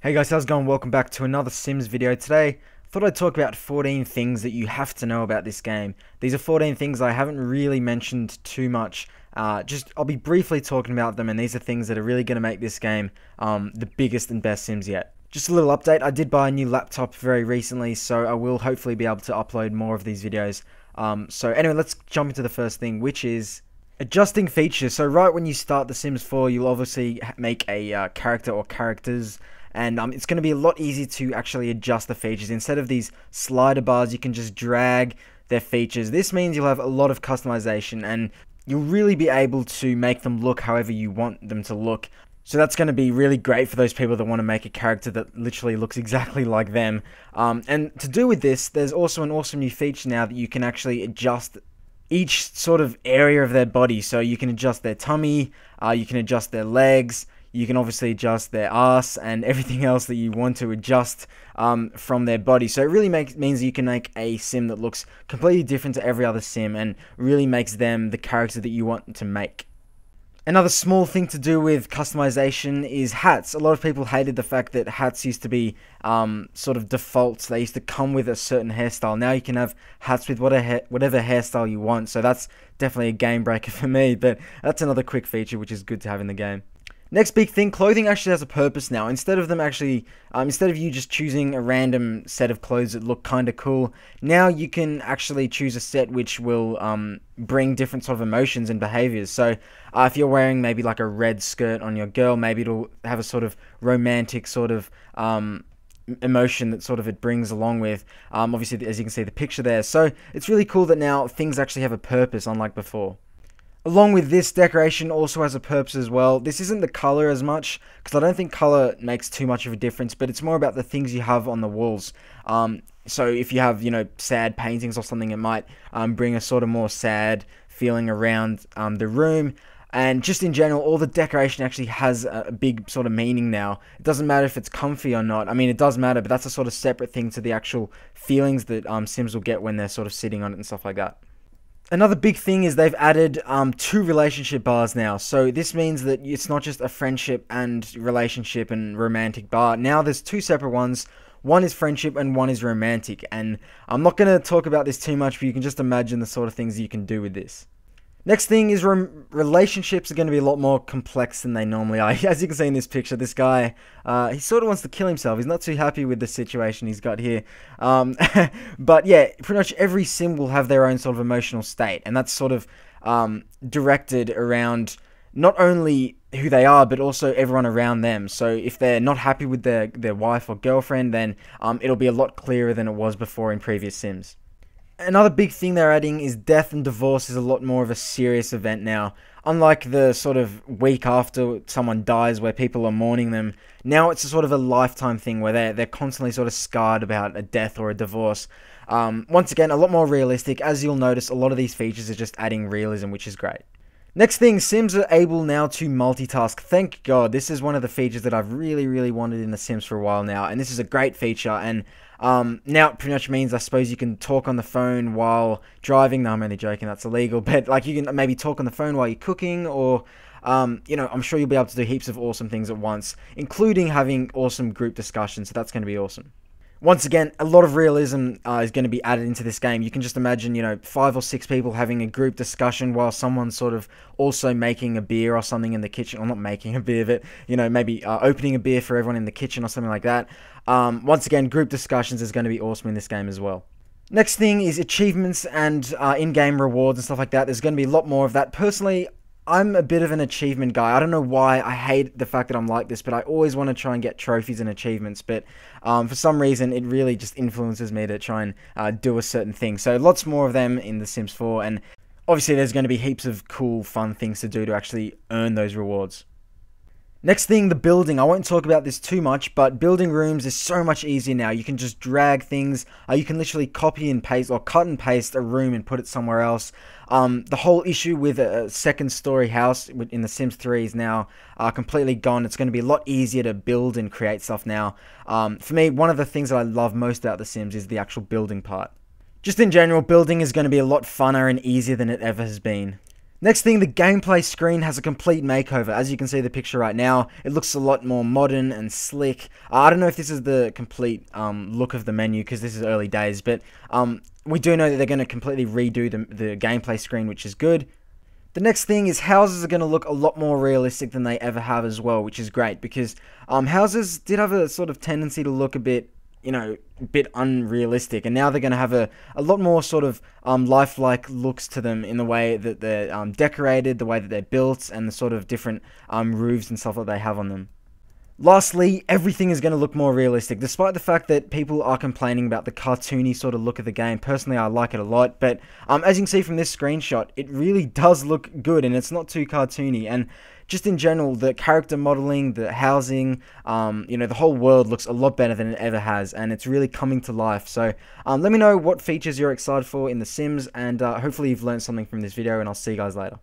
Hey guys, how's it going? Welcome back to another Sims video. Today, I thought I'd talk about 14 things that you have to know about this game. These are 14 things I haven't really mentioned too much. I'll be briefly talking about them, and these are things that are really going to make this game the biggest and best Sims yet. Just a little update, I did buy a new laptop very recently, so I will hopefully be able to upload more of these videos. So anyway, let's jump into the first thing, which is adjusting features. So right when you start The Sims 4, you'll obviously make a character or characters, and it's going to be a lot easier to actually adjust the features. Instead of these slider bars, you can just drag their features. This means you'll have a lot of customization, and you'll really be able to make them look however you want them to look. So that's going to be really great for those people that want to make a character that literally looks exactly like them. And to do with this, there's also an awesome new feature now that you can actually adjust each sort of area of their body. So you can adjust their tummy, you can adjust their legs, you can obviously adjust their ass and everything else that you want to adjust from their body. So it really means you can make a sim that looks completely different to every other sim and really makes them the character that you want to make. Another small thing to do with customization is hats. A lot of people hated the fact that hats used to be sort of defaults. They used to come with a certain hairstyle. Now you can have hats with whatever hairstyle you want. So that's definitely a game breaker for me, but that's another quick feature which is good to have in the game. Next big thing, clothing actually has a purpose now. Instead of you just choosing a random set of clothes that look kind of cool, now you can actually choose a set which will bring different sort of emotions and behaviors. So if you're wearing maybe like a red skirt on your girl, maybe it'll have a sort of romantic sort of emotion that sort of it brings along with, obviously, as you can see the picture there. So it's really cool that now things actually have a purpose, unlike before. Along with this, decoration also has a purpose as well. This isn't the color as much, because I don't think color makes too much of a difference, but it's more about the things you have on the walls. So if you have, sad paintings or something, it might bring a sort of more sad feeling around the room. And just in general, all the decoration actually has a big sort of meaning now. It doesn't matter if it's comfy or not. I mean, it does matter, but that's a sort of separate thing to the actual feelings that Sims will get when they're sort of sitting on it and stuff like that. Another big thing is they've added 2 relationship bars now. So this means that it's not just a friendship and relationship and romantic bar. Now there's 2 separate ones. One is friendship and one is romantic. And I'm not going to talk about this too much, but you can just imagine the sort of things you can do with this. Next thing is relationships are going to be a lot more complex than they normally are. As you can see in this picture, this guy, he sort of wants to kill himself. He's not too happy with the situation he's got here. But yeah, pretty much every sim will have their own sort of emotional state. And that's sort of directed around not only who they are, but also everyone around them. So if they're not happy with their wife or girlfriend, then it'll be a lot clearer than it was before in previous sims. Another big thing they're adding is death and divorce is a lot more of a serious event now. Unlike the sort of week after someone dies where people are mourning them, now it's a sort of a lifetime thing where they're constantly sort of scarred about a death or a divorce. Once again, a lot more realistic. As you'll notice, a lot of these features are just adding realism, which is great. Next thing, Sims are able now to multitask. Thank God, this is one of the features that I've really wanted in The Sims for a while now, and this is a great feature, and now it pretty much means, I suppose, you can talk on the phone while driving. No, I'm only joking, that's illegal, but like you can maybe talk on the phone while you're cooking, or I'm sure you'll be able to do heaps of awesome things at once, including having awesome group discussions, so that's going to be awesome. Once again, a lot of realism is going to be added into this game. You can just imagine, 5 or 6 people having a group discussion while someone's sort of also making a beer or something in the kitchen. Or not making a beer, but, maybe opening a beer for everyone in the kitchen or something like that. Once again, group discussions is going to be awesome in this game as well. Next thing is achievements and in-game rewards and stuff like that. There's going to be a lot more of that. Personally, I'm a bit of an achievement guy. I don't know why I hate the fact that I'm like this, but I always want to try and get trophies and achievements, but for some reason it really just influences me to try and do a certain thing. So lots more of them in The Sims 4, and obviously there's going to be heaps of cool, fun things to do to actually earn those rewards. Next thing, the building. I won't talk about this too much, but building rooms is so much easier now. You can just drag things. You can literally copy and paste or cut and paste a room and put it somewhere else. The whole issue with a second-story house in The Sims 3 is now completely gone. It's going to be a lot easier to build and create stuff now. For me, one of the things that I love most about The Sims is the actual building part. Just in general, building is going to be a lot funner and easier than it ever has been. Next thing, the gameplay screen has a complete makeover. As you can see the picture right now, it looks a lot more modern and slick. I don't know if this is the complete look of the menu because this is early days, but we do know that they're going to completely redo the gameplay screen, which is good. The next thing is houses are going to look a lot more realistic than they ever have as well, which is great because houses did have a sort of tendency to look a bit, a bit unrealistic, and now they're going to have a lot more sort of lifelike looks to them in the way that they're decorated, the way that they're built, and the sort of different roofs and stuff that they have on them. Lastly, everything is going to look more realistic, despite the fact that people are complaining about the cartoony sort of look of the game. Personally, I like it a lot, but as you can see from this screenshot, it really does look good, and it's not too cartoony, and just in general, the character modeling, the housing, the whole world looks a lot better than it ever has, and it's really coming to life. So let me know what features you're excited for in The Sims, and hopefully you've learned something from this video, and I'll see you guys later.